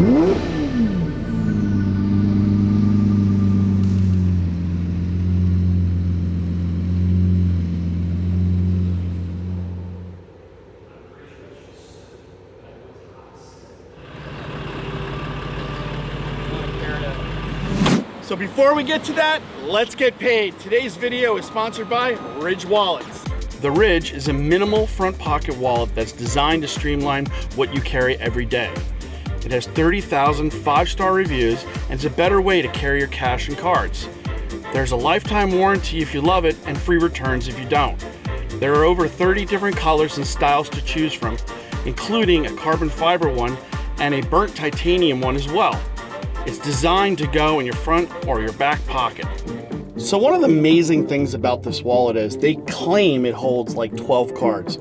So before we get to that, let's get paid. Today's video is sponsored by Ridge Wallets. The Ridge is a minimal front pocket wallet that's designed to streamline what you carry every day. It has 30,000 5-star reviews and it's a better way to carry your cash and cards. There's a lifetime warranty if you love it and free returns if you don't. There are over 30 different colors and styles to choose from, including a carbon fiber one and a burnt titanium one as well. It's designed to go in your front or your back pocket. So one of the amazing things about this wallet is they claim it holds like 12 cards.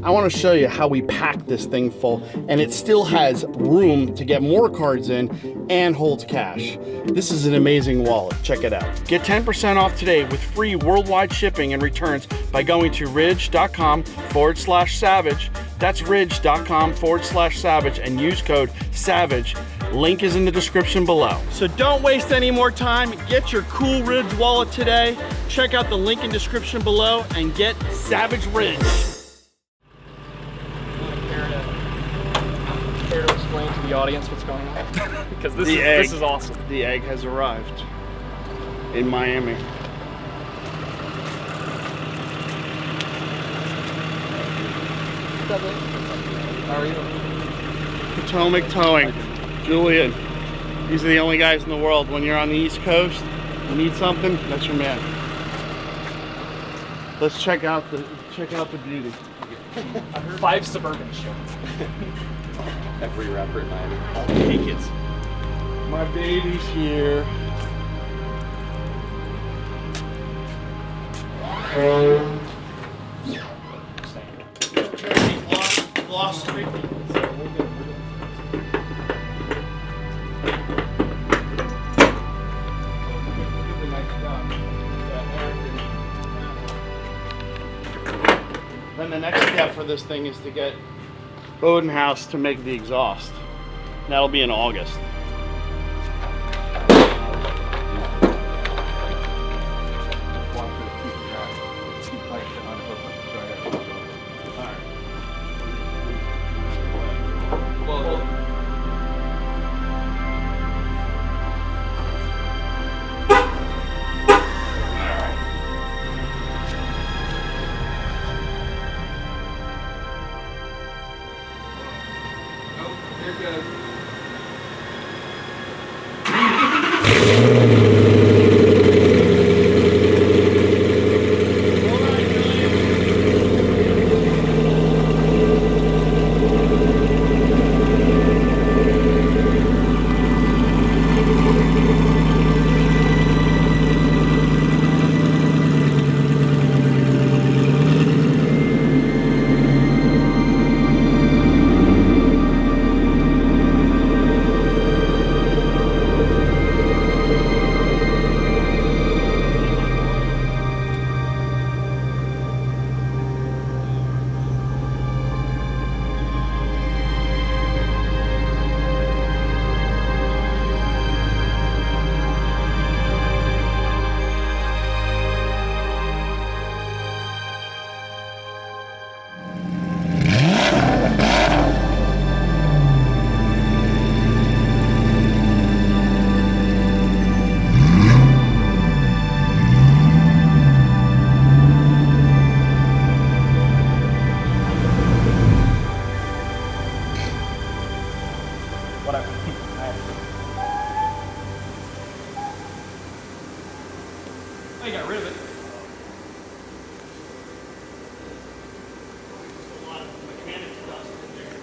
I want to show you how we pack this thing full, and it still has room to get more cards in and holds cash. This is an amazing wallet. Check it out. Get 10% off today with free worldwide shipping and returns by going to ridge.com/savage. That's ridge.com/savage and use code SAVAGE. Link is in the description below. So don't waste any more time. Get your cool Ridge wallet today. Check out the link in the description below and get Savage Ridge. Care to explain to the audience what's going on? Because this is awesome. The egg has arrived in Miami. How are you? Potomac Towing. Julian, these are the only guys in the world. When you're on the East Coast, you need something, that's your man. Let's check out the beauty. 5 Suburban show. Every rapper in Miami. Hey kids. My baby's here. Lost me. Then the next step for this thing is to get Loudoun House to make the exhaust. That'll be in August. I got rid of it. A lot of mechanics dust in there.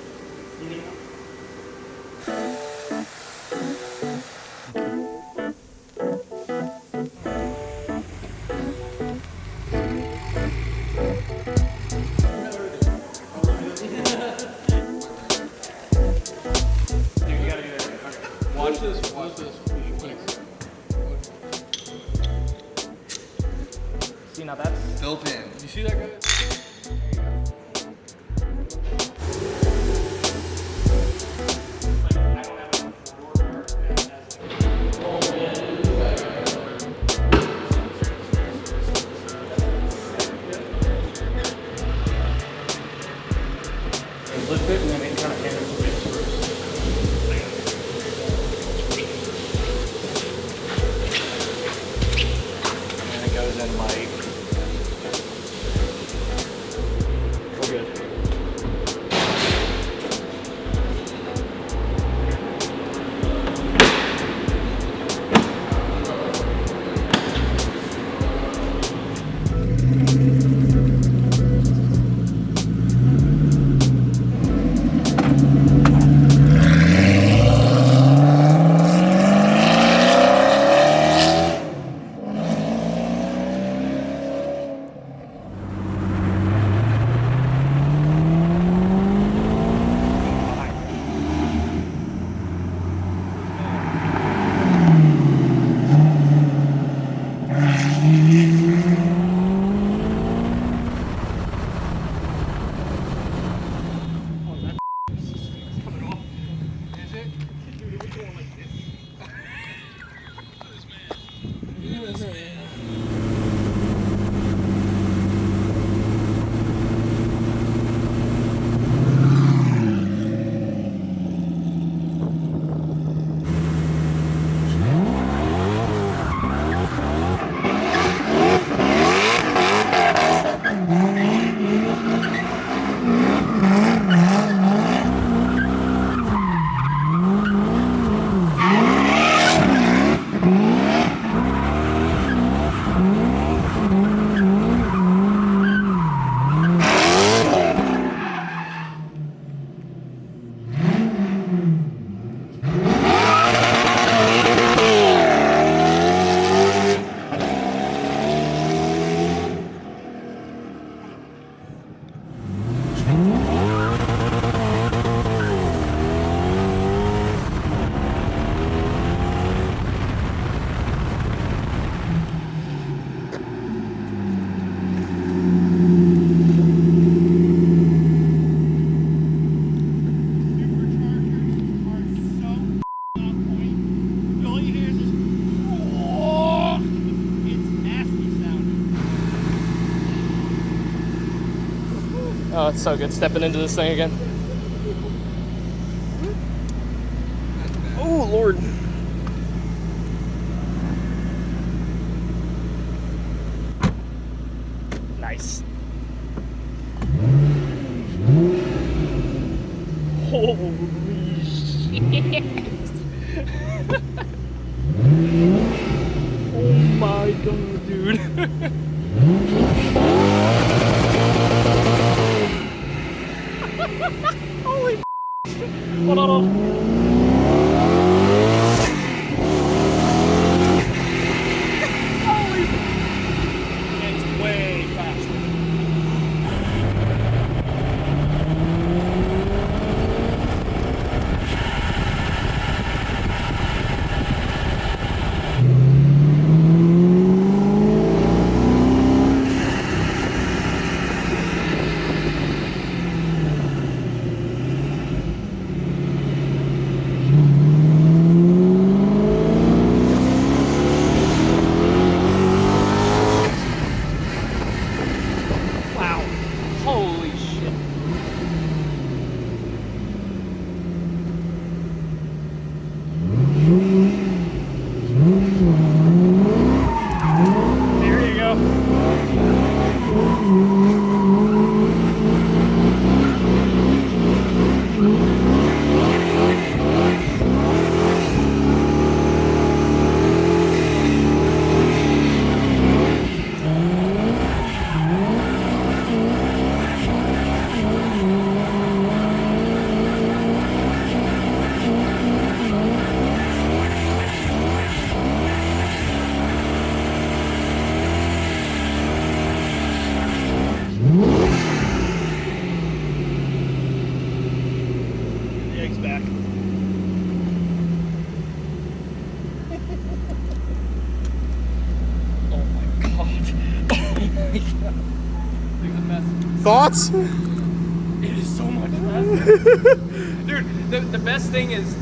Dude, you gotta do that. Okay. Watch this. Watch this. See, now that's Built in. You see that guy? it, and then it kind of hammers the base first. And it goes in like. We're good. Oh, it's so good stepping into this thing again. Oh, Lord. Nice. Holy shit. Oh my god, dude. Holy hold on. Holy it's way faster. Thoughts? It is so much faster. Dude, the best thing is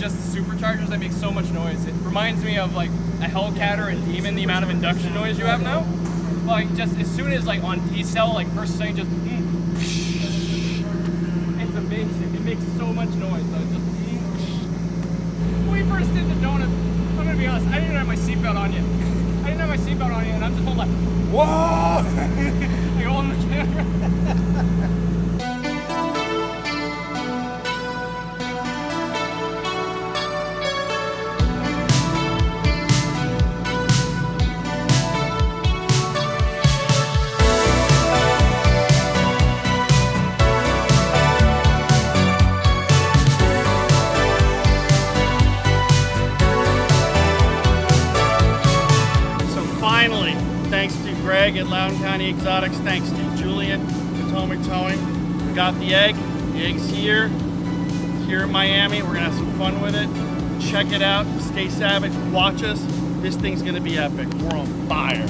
just the superchargers that make so much noise. It reminds me of like a Hellcat or a Demon, the amount of induction noise you have now. Like just as soon as like on D-cell, like first thing just it's the much noise. So just when we first did the donut, I'm gonna be honest, I didn't even have my seatbelt on yet. I didn't have my seatbelt on yet, and I'm just all like, whoa! Like holding the camera. Thanks to Greg at Loudoun County Exotics, thanks to Julian at Potomac Towing. We got the egg. The egg's here. It's here in Miami. We're gonna have some fun with it. Check it out. Stay savage. Watch us. This thing's gonna be epic. We're on fire.